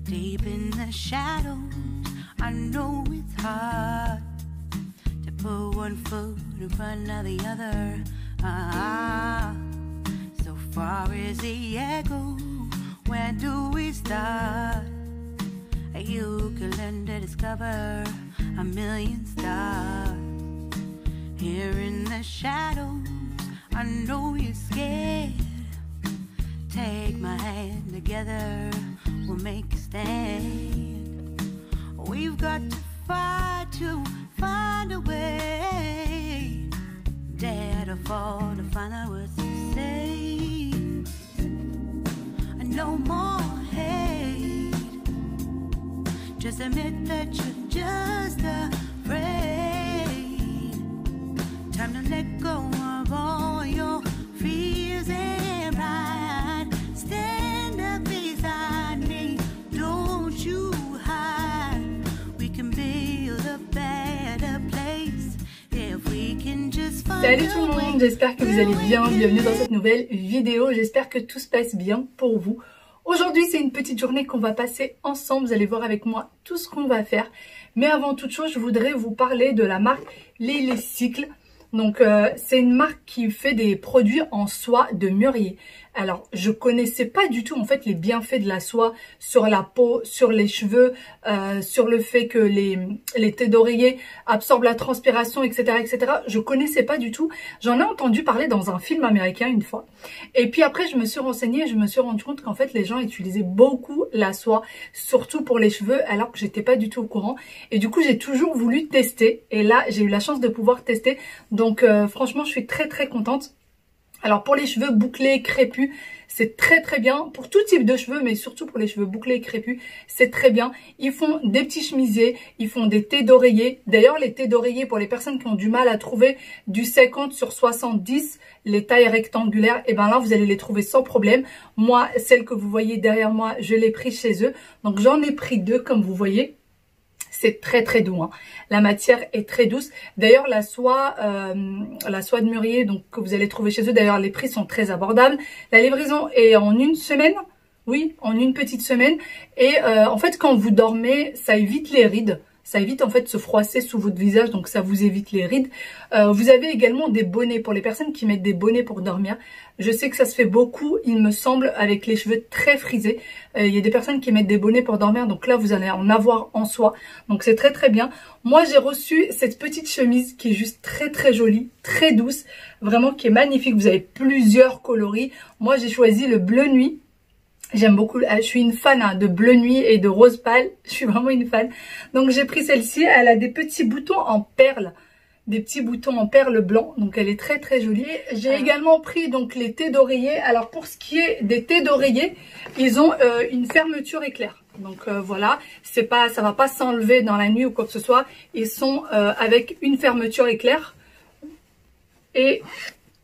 Deep in the shadows, I know it's hard to put one foot in front of the other. So far as the echo, where do we start? You can learn to discover a million stars. Here in the shadows, I know you're scared. Take my hand, together we'll make a stand. We've got to fight to find a way. Dare to fall to find out what to say. No more hate. Just admit that you're just afraid. Time to let go of all your fears and pride. Stand up beside me, don't you hide. We can build a better place if we can just find. Salut tout le monde, j'espère que vous allez bien. Bienvenue dans cette nouvelle vidéo. J'espère que tout se passe bien pour vous. Aujourd'hui, c'est une petite journée qu'on va passer ensemble. Vous allez voir avec moi tout ce qu'on va faire. Mais avant toute chose, je voudrais vous parler de la marque Lily Cycle. Donc, c'est une marque qui fait des produits en soie de mûrier. Alors, je connaissais pas du tout en fait les bienfaits de la soie sur la peau, sur les cheveux, sur le fait que les thés d'oreiller absorbent la transpiration, etc., etc. Je connaissais pas du tout. J'en ai entendu parler dans un film américain une fois. Et puis après, je me suis renseignée et je me suis rendu compte qu'en fait, les gens utilisaient beaucoup la soie, surtout pour les cheveux, alors que j'étais pas du tout au courant. Et du coup, j'ai toujours voulu tester. Et là, j'ai eu la chance de pouvoir tester. Donc, franchement, je suis très très contente. Alors pour les cheveux bouclés, crépus, c'est très très bien. Pour tout type de cheveux, mais surtout pour les cheveux bouclés et crépus, c'est très bien. Ils font des petits chemisiers, ils font des thés d'oreiller. D'ailleurs, les thés d'oreiller, pour les personnes qui ont du mal à trouver du 50 sur 70, les tailles rectangulaires, et ben là, vous allez les trouver sans problème. Moi, celle que vous voyez derrière moi, je l'ai pris chez eux. Donc j'en ai pris deux, comme vous voyez. C'est très très doux, hein. La matière est très douce. D'ailleurs, la soie de mûrier, donc que vous allez trouver chez eux. D'ailleurs, les prix sont très abordables. La livraison est en une semaine. Oui, en une petite semaine. Et en fait, quand vous dormez, ça évite les rides. Ça évite en fait de se froisser sous votre visage, donc ça vous évite les rides. Vous avez également des bonnets pour les personnes qui mettent des bonnets pour dormir. Je sais que ça se fait beaucoup, il me semble, avec les cheveux très frisés. Il y a des personnes qui mettent des bonnets pour dormir, donc là vous allez en avoir en soie. Donc c'est très très bien. Moi j'ai reçu cette petite chemise qui est juste très très jolie, très douce, vraiment qui est magnifique. Vous avez plusieurs coloris. Moi j'ai choisi le bleu nuit. J'aime beaucoup, je suis une fan de bleu nuit et de rose pâle, je suis vraiment une fan. Donc j'ai pris celle-ci, elle a des petits boutons en perles, des petits boutons en perles blancs, donc elle est très très jolie. J'ai également pris donc les thés d'oreiller. Alors pour ce qui est des thés d'oreiller, ils ont une fermeture éclair. Donc voilà, c'est pas, ça va pas s'enlever dans la nuit ou quoi que ce soit. Ils sont avec une fermeture éclair et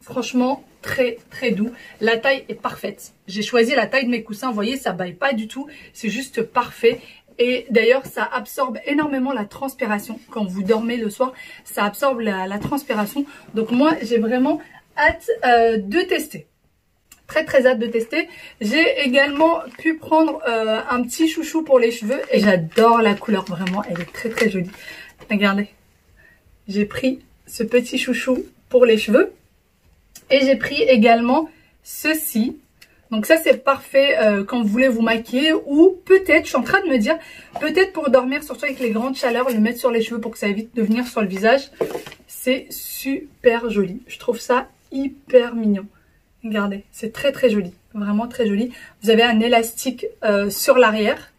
franchement très très doux. La taille est parfaite. J'ai choisi la taille de mes coussins. Vous voyez, ça baille pas du tout. C'est juste parfait. Et d'ailleurs, ça absorbe énormément la transpiration. Quand vous dormez le soir, ça absorbe la transpiration. Donc moi, j'ai vraiment hâte de tester. Très très hâte de tester. J'ai également pu prendre un petit chouchou pour les cheveux. Et j'adore la couleur, vraiment. Elle est très très jolie. Regardez. J'ai pris ce petit chouchou pour les cheveux. Et j'ai pris également ceci. Donc ça c'est parfait quand vous voulez vous maquiller. Ou peut-être, je suis en train de me dire, peut-être pour dormir, surtout avec les grandes chaleurs, le mettre sur les cheveux pour que ça évite de venir sur le visage. C'est super joli. Je trouve ça hyper mignon. Regardez, c'est très très joli. Vraiment très joli. Vous avez un élastique sur l'arrière.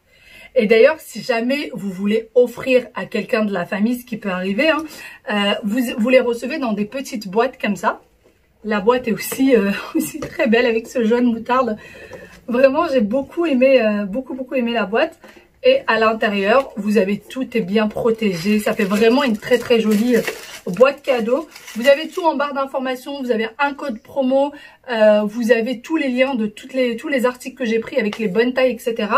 Et d'ailleurs, si jamais vous voulez offrir à quelqu'un de la famille, ce qui peut arriver, hein, vous les recevez dans des petites boîtes comme ça. La boîte est aussi très belle avec ce jaune moutarde. Vraiment, j'ai beaucoup aimé la boîte. Et à l'intérieur, vous avez tout est bien protégé. Ça fait vraiment une très très jolie boîte cadeau. Vous avez tout en barre d'informations. Vous avez un code promo. Vous avez tous les liens de tous les articles que j'ai pris avec les bonnes tailles, etc.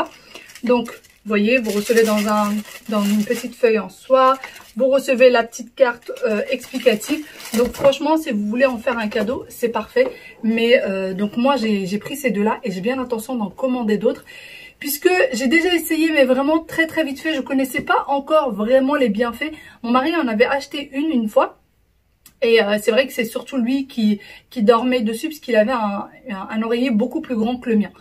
Donc Vous voyez, vous recevez dans une petite feuille en soie. Vous recevez la petite carte explicative. Donc franchement, si vous voulez en faire un cadeau, c'est parfait. Mais donc moi, j'ai pris ces deux-là et j'ai bien l'intention d'en commander d'autres. Puisque j'ai déjà essayé, mais vraiment très très vite fait. Je connaissais pas encore vraiment les bienfaits. Mon mari en avait acheté une fois. Et c'est vrai que c'est surtout lui qui dormait dessus, puisqu'il avait un oreiller beaucoup plus grand que le mien.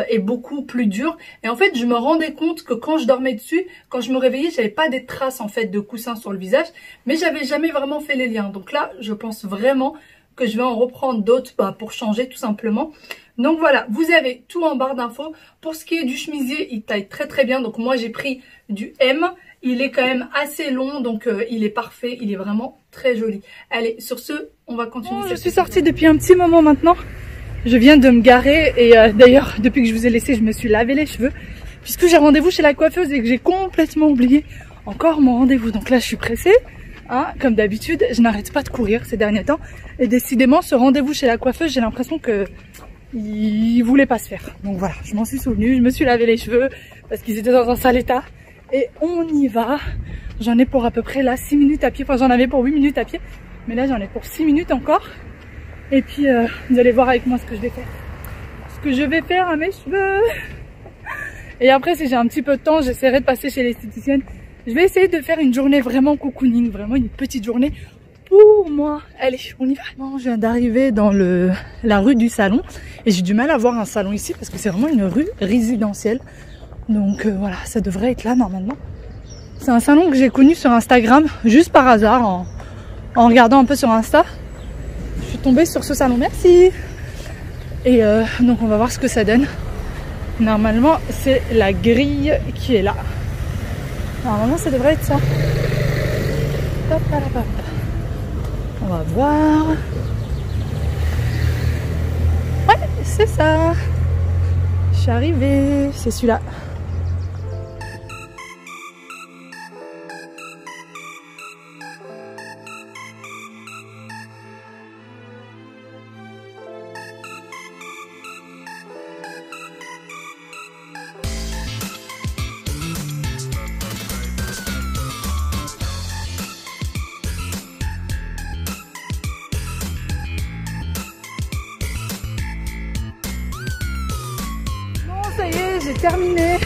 Et beaucoup plus dur. Et en fait, je me rendais compte que quand je dormais dessus, quand je me réveillais, j'avais pas des traces en fait de coussin sur le visage. Mais j'avais jamais vraiment fait les liens. Donc là, je pense vraiment que je vais en reprendre d'autres pour changer tout simplement. Donc voilà, vous avez tout en barre d'infos. Pour ce qui est du chemisier, il taille très très bien. Donc moi j'ai pris du M. Il est quand même assez long, donc il est parfait. Il est vraiment très joli. Allez, sur ce, on va continuer. Je suis sortie depuis un petit moment maintenant. Je viens de me garer et d'ailleurs, depuis que je vous ai laissé, je me suis lavé les cheveux. Puisque j'ai rendez-vous chez la coiffeuse et que j'ai complètement oublié encore mon rendez-vous. Donc là, je suis pressée. Hein, comme d'habitude, je n'arrête pas de courir ces derniers temps. Et décidément, ce rendez-vous chez la coiffeuse, j'ai l'impression que il voulait pas se faire. Donc voilà, je m'en suis souvenue, je me suis lavé les cheveux parce qu'ils étaient dans un sale état. Et on y va. J'en ai pour à peu près là 6 minutes à pied. Enfin, j'en avais pour 8 minutes à pied. Mais là, j'en ai pour 6 minutes encore. Et puis, vous allez voir avec moi ce que je vais faire. Ce que je vais faire à mes cheveux. Et après, si j'ai un petit peu de temps, j'essaierai de passer chez l'esthéticienne. Je vais essayer de faire une journée vraiment cocooning. Vraiment une petite journée pour moi. Allez, on y va. Bon, je viens d'arriver dans la rue du salon. Et j'ai du mal à voir un salon ici parce que c'est vraiment une rue résidentielle. Donc voilà, ça devrait être là normalement. C'est un salon que j'ai connu sur Instagram, juste par hasard, en regardant un peu sur Insta. Je suis tombée sur ce salon, merci. Et donc on va voir ce que ça donne. Normalement, c'est la grille qui est là. Normalement, ça devrait être ça. Hop, hop, hop. On va voir. Ouais, c'est ça. Je suis arrivée, c'est celui-là. Ça y est, j'ai terminé.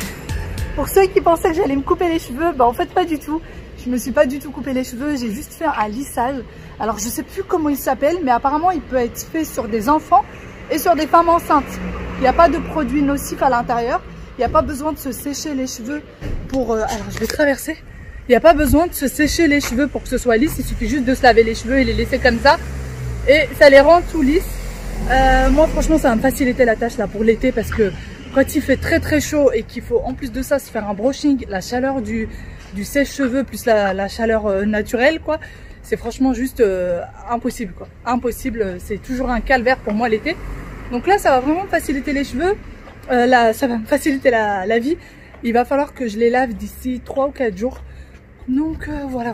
Pour ceux qui pensaient que j'allais me couper les cheveux, bah en fait pas du tout. Je me suis pas du tout coupé les cheveux, j'ai juste fait un lissage. Alors je sais plus comment il s'appelle, mais apparemment il peut être fait sur des enfants et sur des femmes enceintes. Il n'y a pas de produit nocif à l'intérieur. Il n'y a pas besoin de se sécher les cheveux pour... alors je vais traverser. Il n'y a pas besoin de se sécher les cheveux pour que ce soit lisse. Il suffit juste de se laver les cheveux et les laisser comme ça. Et ça les rend tout lisses. Moi franchement ça va me faciliter la tâche là pour l'été parce que quand il fait très très chaud et qu'il faut en plus de ça se faire un brushing, la chaleur du sèche-cheveux plus la chaleur naturelle quoi, c'est franchement juste impossible quoi. Impossible, c'est toujours un calvaire pour moi l'été. Donc là ça va vraiment me faciliter les cheveux, ça va me faciliter la vie. Il va falloir que je les lave d'ici 3 ou 4 jours. Donc voilà.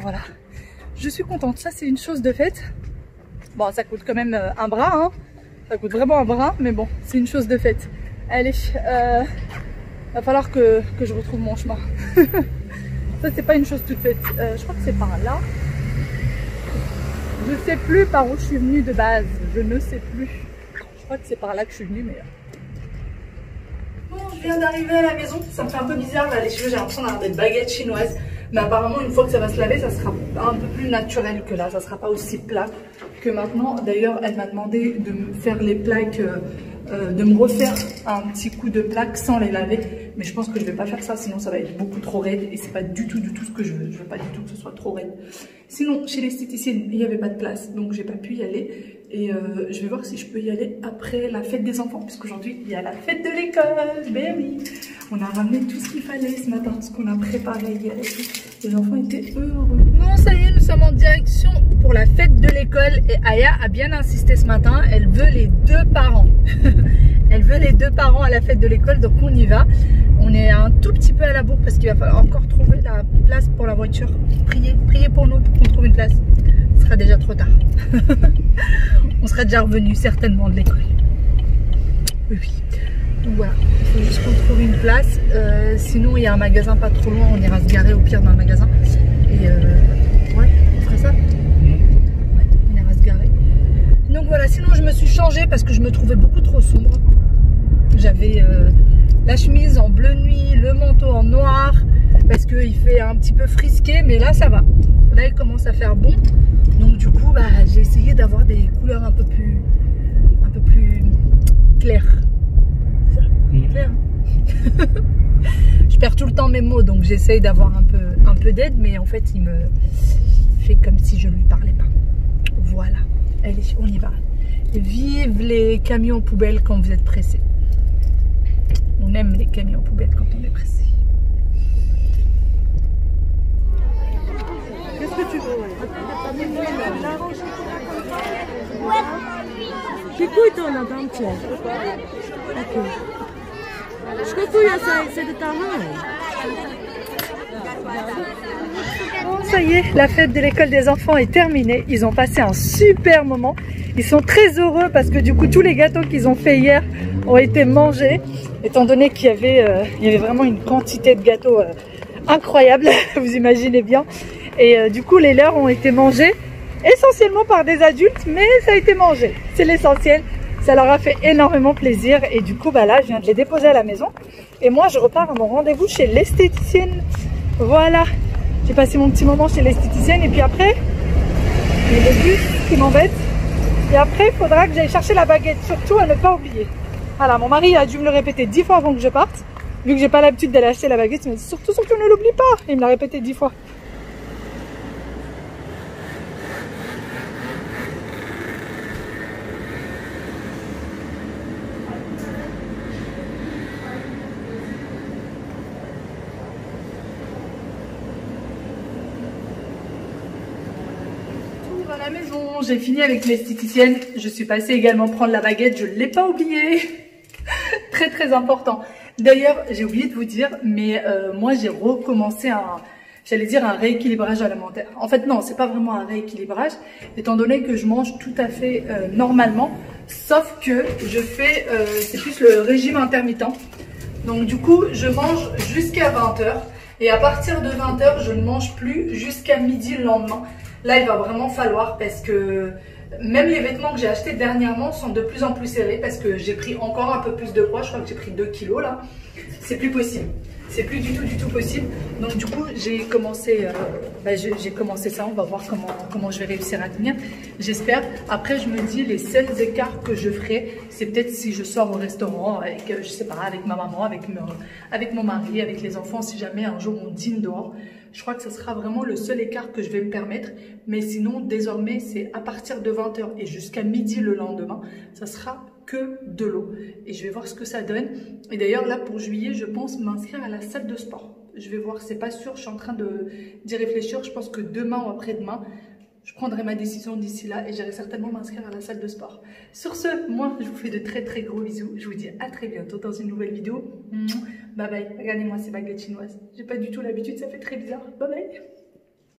Je suis contente, ça c'est une chose de faite. Bon ça coûte quand même un bras hein. Ça coûte vraiment un bras mais bon c'est une chose de faite. Allez, va falloir que je retrouve mon chemin. Ça c'est pas une chose toute faite. Je crois que c'est par là. Je sais plus par où je suis venue de base. Je ne sais plus. Je crois que c'est par là que je suis venue, mais... Bon, je viens d'arriver à la maison. Ça me fait un peu bizarre là, les cheveux. J'ai l'impression d'avoir des baguettes chinoises. Mais apparemment, une fois que ça va se laver, ça sera un peu plus naturel que là. Ça sera pas aussi plat que maintenant. D'ailleurs, elle m'a demandé de me faire les plaques... de me refaire un petit coup de plaque sans les laver, mais je pense que je vais pas faire ça, sinon ça va être beaucoup trop raide et c'est pas du tout ce que je veux. Je veux pas du tout que ce soit trop raide. Sinon chez l'esthéticienne il n'y avait pas de place, donc j'ai pas pu y aller et je vais voir si je peux y aller après la fête des enfants, puisqu'aujourd'hui il y a la fête de l'école. Ben oui, on a ramené tout ce qu'il fallait ce matin, ce qu'on a préparé hier et tout. Les enfants étaient heureux. Bon ça y est, nous sommes en direction pour la fête de l'école et Aya a bien insisté ce matin, elle veut les 2 parents. Elle veut les 2 parents à la fête de l'école, donc on y va. On est un tout petit peu à la bourre parce qu'il va falloir encore trouver la place pour la voiture. Priez pour nous pour qu'on trouve une place. Ce sera déjà trop tard. On sera déjà revenu certainement de l'école. Oui. Donc voilà, il faut juste qu'on trouve une place. Sinon, il y a un magasin pas trop loin, on ira se garer au pire dans le magasin. Et ouais, on ferait ça. Ouais, on ira se garer. Donc voilà, sinon je me suis changée parce que je me trouvais beaucoup trop sombre. J'avais la chemise en bleu nuit, le manteau en noir, parce qu'il fait un petit peu frisqué, mais là ça va. Là il commence à faire bon. Donc du coup, bah, j'ai essayé d'avoir des couleurs un peu plus claires. C'est ça, clair, hein. Je perds tout le temps mes mots, donc j'essaye d'avoir un peu d'aide, mais en fait il me fait comme si je lui parlais pas. Voilà, allez, on y va. Vive les camions poubelles quand vous êtes pressés. On aime les camions poubelles quand on est pressé. Qu'est-ce que tu veux? Какой то она там тебе? Что c'est de ta main? Bon, ça y est, la fête de l'école des enfants est terminée. Ils ont passé un super moment. Ils sont très heureux parce que du coup, tous les gâteaux qu'ils ont fait hier ont été mangés. Étant donné qu'il y avait vraiment une quantité de gâteaux incroyable, vous imaginez bien. Et du coup, les leurs ont été mangés essentiellement par des adultes, mais ça a été mangé. C'est l'essentiel. Ça leur a fait énormément plaisir. Et du coup, bah là, je viens de les déposer à la maison. Et moi, je repars à mon rendez-vous chez l'esthéticienne. Voilà. J'ai passé mon petit moment chez l'esthéticienne. Et puis après, il y a le bus qui m'embête. Et après, il faudra que j'aille chercher la baguette. Surtout à ne pas oublier. Voilà, mon mari a dû me le répéter 10 fois avant que je parte. Vu que j'ai pas l'habitude d'aller acheter la baguette, il m'a dit surtout ne l'oublie pas. Il me l'a répété 10 fois. À la maison, j'ai fini avec l'esthéticienne. Je suis passée également prendre la baguette, je ne l'ai pas oubliée. Très très important. D'ailleurs, j'ai oublié de vous dire, mais moi j'ai recommencé j'allais dire un rééquilibrage alimentaire. En fait non, c'est pas vraiment un rééquilibrage, étant donné que je mange tout à fait normalement, sauf que je fais, c'est plus le régime intermittent. Donc du coup, je mange jusqu'à 20h et à partir de 20h, je ne mange plus jusqu'à midi le lendemain. Là, il va vraiment falloir parce que même les vêtements que j'ai achetés dernièrement sont de plus en plus serrés parce que j'ai pris encore un peu plus de poids. Je crois que j'ai pris 2 kilos là. C'est plus possible. C'est plus du tout possible. Donc du coup, j'ai commencé ça. On va voir comment je vais réussir à tenir. J'espère. Après, je me dis les seuls écarts que je ferai, c'est peut-être si je sors au restaurant avec, je sais pas, avec ma maman, avec mon mari, avec les enfants. Si jamais un jour on dîne dehors, je crois que ce sera vraiment le seul écart que je vais me permettre. Mais sinon, désormais, c'est à partir de 20h et jusqu'à midi le lendemain, ça sera que de l'eau. Et je vais voir ce que ça donne. Et d'ailleurs, là, pour juillet, je pense m'inscrire à la salle de sport. Je vais voir, c'est pas sûr, je suis en train d'y réfléchir. Je pense que demain ou après-demain, je prendrai ma décision d'ici là et j'irai certainement m'inscrire à la salle de sport. Sur ce, moi, je vous fais de très très gros bisous. Je vous dis à très bientôt dans une nouvelle vidéo. Bye bye. Regardez-moi ces baguettes chinoises. J'ai pas du tout l'habitude, ça fait très bizarre. Bye bye.